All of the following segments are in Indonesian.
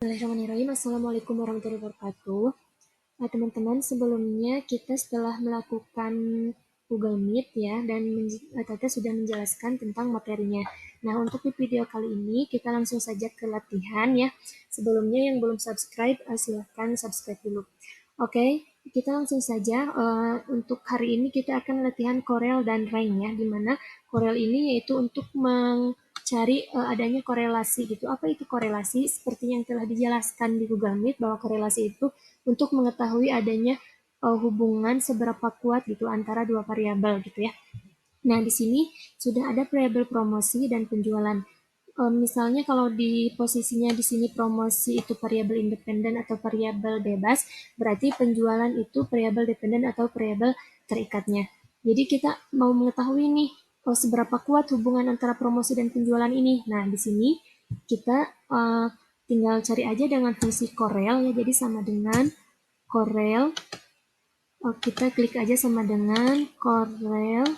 Bismillahirrahmanirrahim. Assalamualaikum warahmatullahi wabarakatuh. Teman-teman, sebelumnya kita setelah melakukan Google Meet ya, dan Tata sudah menjelaskan tentang materinya. Nah, untuk di video kali ini kita langsung saja ke latihan ya. Sebelumnya yang belum subscribe, silahkan subscribe dulu. Oke, kita langsung saja. Untuk hari ini kita akan latihan Corel dan Rank ya, dimana Corel ini yaitu untuk cari adanya korelasi gitu. Apa itu korelasi? Seperti yang telah dijelaskan di Google Meet bahwa korelasi itu untuk mengetahui adanya hubungan seberapa kuat gitu antara dua variabel gitu ya. Nah, di sini sudah ada variabel promosi dan penjualan. Misalnya kalau di posisinya di sini promosi itu variabel independen atau variabel bebas, berarti penjualan itu variabel dependen atau variabel terikatnya. Jadi kita mau mengetahui nih seberapa kuat hubungan antara promosi dan penjualan ini. Nah, di sini kita tinggal cari aja dengan fungsi Corel ya. Jadi sama dengan Corel, kita klik aja sama dengan Corel,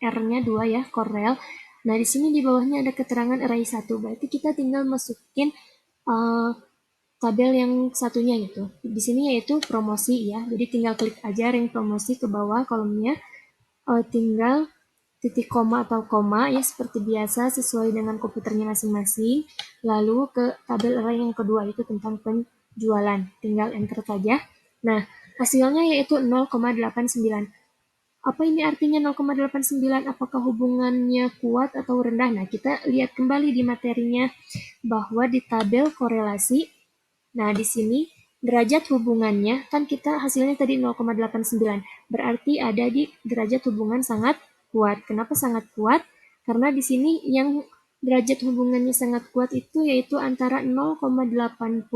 R-nya 2 ya, Corel. Nah, di sini di bawahnya ada keterangan array 1, berarti kita tinggal masukin tabel yang satunya gitu. Di sini yaitu promosi ya, jadi tinggal klik aja rank promosi ke bawah kolomnya, tinggal titik koma atau koma ya seperti biasa sesuai dengan komputernya masing-masing. Lalu ke tabel array yang kedua itu tentang penjualan, tinggal enter saja. Nah, hasilnya yaitu 0,89. Apa ini artinya 0,89? Apakah hubungannya kuat atau rendah? Nah, kita lihat kembali di materinya bahwa di tabel korelasi, nah di sini derajat hubungannya, kan kita hasilnya tadi 0,89, berarti ada di derajat hubungan sangat kuat. Kenapa sangat kuat? Karena di sini yang derajat hubungannya sangat kuat itu yaitu antara 0,80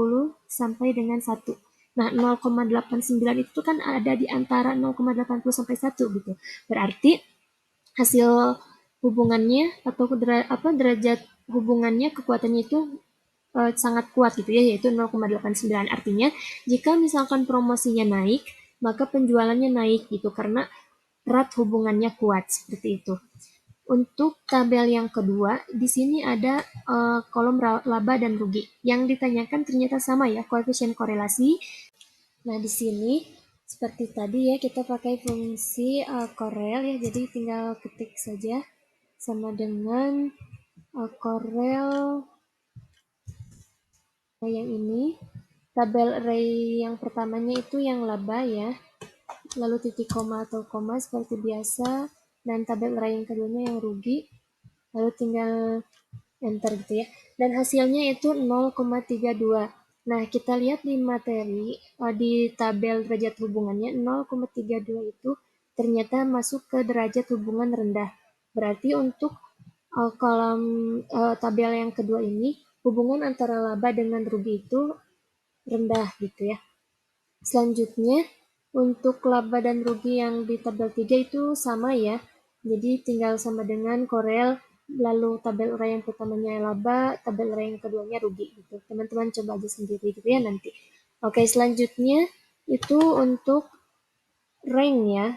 sampai dengan 1. Nah, 0,89 itu kan ada di antara 0,80 sampai 1 gitu. Berarti hasil hubungannya atau derajat hubungannya kekuatannya itu sangat kuat gitu ya, yaitu 0,89. Artinya, jika misalkan promosinya naik, maka penjualannya naik gitu karena erat hubungannya kuat seperti itu. Untuk tabel yang kedua, di sini ada kolom laba dan rugi. Yang ditanyakan ternyata sama ya, koefisien korelasi. Nah, di sini seperti tadi ya, kita pakai fungsi Corel ya, jadi tinggal ketik saja sama dengan Corel yang ini. Tabel array yang pertamanya itu yang laba ya, lalu titik koma atau koma seperti biasa, dan tabel array yang keduanya yang rugi, lalu tinggal enter gitu ya, dan hasilnya itu 0,32. Nah, kita lihat di materi, di tabel derajat hubungannya 0,32 itu ternyata masuk ke derajat hubungan rendah. Berarti untuk kolom tabel yang kedua ini, hubungan antara laba dengan rugi itu rendah gitu ya. Selanjutnya, untuk laba dan rugi yang di tabel 3 itu sama ya. Jadi tinggal sama dengan Corel, lalu tabel array yang pertamanya laba, tabel array yang keduanya rugi gitu. Teman-teman coba aja sendiri gitu ya nanti. Oke, selanjutnya itu untuk rank ya.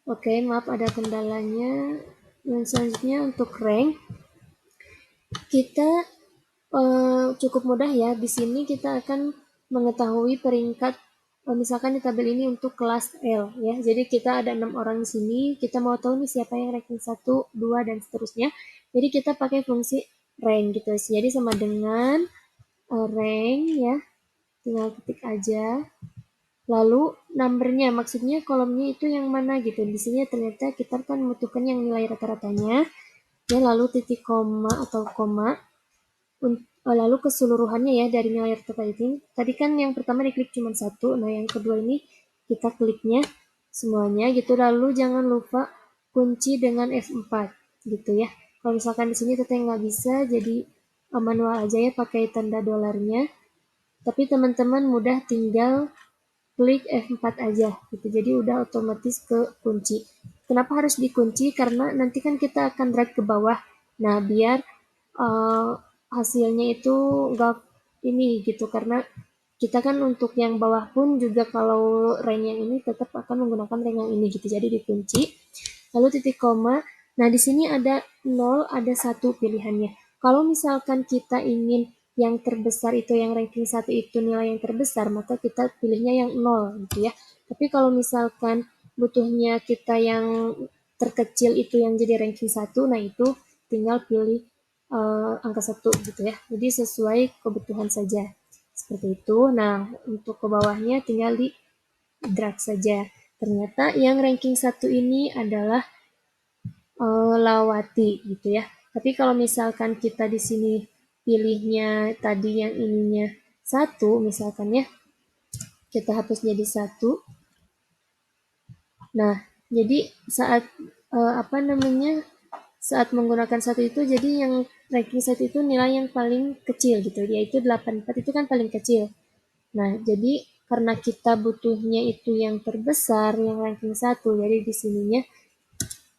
Oke, maaf ada kendalanya. Dan selanjutnya untuk rank, kita cukup mudah ya. Di sini kita akan mengetahui peringkat misalkan di tabel ini untuk kelas L ya. Jadi kita ada 6 orang di sini, kita mau tahu nih siapa yang ranking 1, 2 dan seterusnya. Jadi kita pakai fungsi rank gitu. Jadi sama dengan rank ya. Tinggal ketik aja. Lalu numbernya, maksudnya kolomnya itu yang mana gitu. Di sini ternyata kita kan membutuhkan yang nilai rata-ratanya. Ya, lalu titik koma atau koma. Lalu keseluruhannya ya dari nilai rata ini. Tadi kan yang pertama diklik cuma satu, nah yang kedua ini kita kliknya semuanya gitu. Lalu jangan lupa kunci dengan F4 gitu ya. Kalau misalkan di sini teteh nggak bisa, jadi manual aja ya pakai tanda dolarnya. Tapi teman-teman mudah tinggal klik F4 aja gitu. Jadi udah otomatis ke kunci. Kenapa harus dikunci? Karena nanti kan kita akan drag ke bawah. Nah, biar uh, hasilnya itu enggak ini gitu, karena kita kan untuk yang bawah pun juga kalau rank yang ini tetap akan menggunakan rank yang ini gitu, jadi dikunci. lalu titik koma. Nah, di sini ada 0, ada 1 pilihannya. Kalau misalkan kita ingin yang terbesar itu, yang ranking 1 itu nilai yang terbesar, maka kita pilihnya yang 0 gitu ya. Tapi kalau misalkan butuhnya kita yang terkecil itu yang jadi ranking 1, nah itu tinggal pilih angka 1 gitu ya. Jadi sesuai kebutuhan saja. Seperti itu. Nah, untuk ke bawahnya tinggal di drag saja. Ternyata yang ranking 1 ini adalah Lawati gitu ya. Tapi kalau misalkan kita di sini pilihnya tadi yang ininya 1 misalkan ya, kita hapus jadi 1. Nah, jadi saat apa namanya? Saat menggunakan 1 itu jadi yang ranking 1 itu nilai yang paling kecil gitu, yaitu 84 itu kan paling kecil. Nah, jadi karena kita butuhnya itu yang terbesar, yang ranking 1, jadi di sininya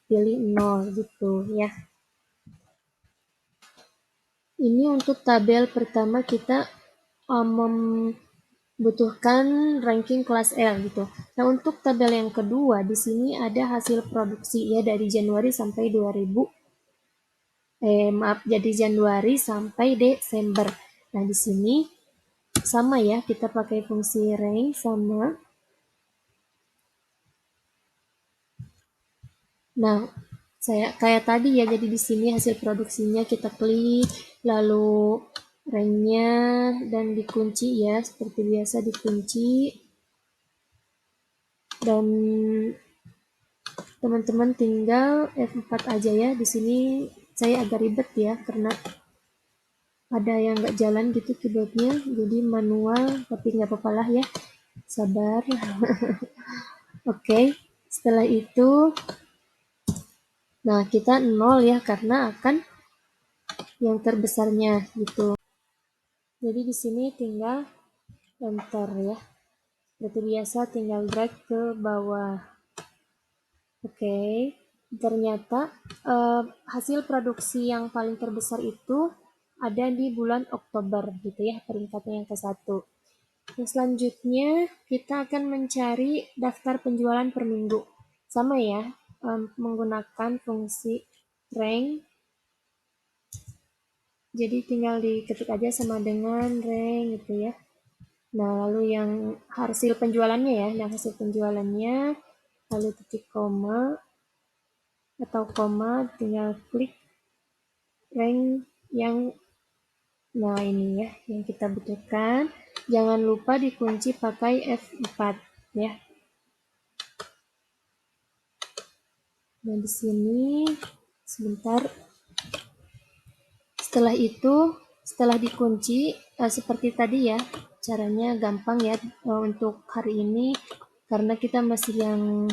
pilih 0 gitu ya. Ini untuk tabel pertama kita membutuhkan ranking kelas L gitu. Nah, untuk tabel yang kedua di sini ada hasil produksi ya dari Januari sampai 2000 maaf, jadi Januari sampai Desember. Nah, di sini sama ya, kita pakai fungsi rank sama. Nah, saya kayak tadi ya, jadi di sini hasil produksinya kita klik, lalu ranknya dan dikunci ya, seperti biasa dikunci. Dan teman-teman tinggal F4 aja ya. Di sini saya agak ribet ya, karena ada yang nggak jalan gitu keyboardnya, jadi manual, tapi nggak apa-apa lah ya, sabar. Oke, setelah itu, nah kita 0 ya, karena akan yang terbesarnya gitu. Jadi di sini tinggal enter ya. Seperti biasa tinggal drag ke bawah. Oke, ternyata hasil produksi yang paling terbesar itu ada di bulan Oktober gitu ya, peringkatnya yang ke-1. Nah, selanjutnya kita akan mencari daftar penjualan per minggu. Sama ya, menggunakan fungsi rank. Jadi tinggal diketik aja sama dengan rank gitu ya. Nah, lalu yang hasil penjualannya ya, yang hasil penjualannya, lalu titik koma atau koma, tinggal klik rank yang, nah ini ya, yang kita butuhkan. Jangan lupa dikunci pakai F4 ya. Nah, di sini sebentar. Setelah itu, setelah dikunci, seperti tadi ya, caranya gampang ya untuk hari ini, karena kita masih yang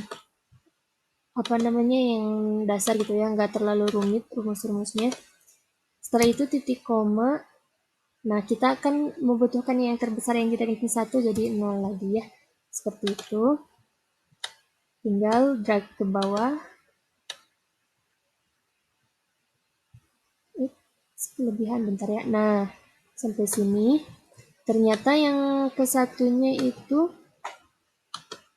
apa namanya yang dasar gitu ya, nggak terlalu rumit rumus-rumusnya. Setelah itu titik koma. Nah, kita akan membutuhkan yang terbesar yang kita ranking 1 jadi 0 lagi ya. Seperti itu. Tinggal drag ke bawah. Kelebihan bentar ya. Nah, sampai sini. Ternyata yang kesatunya itu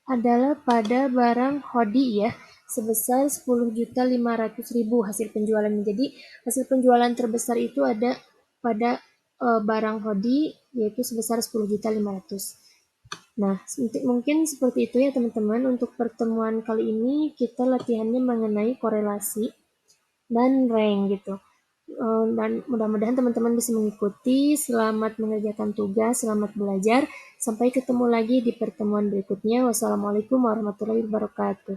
adalah pada barang hoodie ya, sebesar 10.500.000 hasil penjualannya. Jadi hasil penjualan terbesar itu ada pada barang hoodie, yaitu sebesar 10.500.000. Nah, mungkin seperti itu ya teman-teman. Untuk pertemuan kali ini kita latihannya mengenai korelasi dan rank gitu. Dan mudah-mudahan teman-teman bisa mengikuti. Selamat mengerjakan tugas, selamat belajar. Sampai ketemu lagi di pertemuan berikutnya. Wassalamualaikum warahmatullahi wabarakatuh.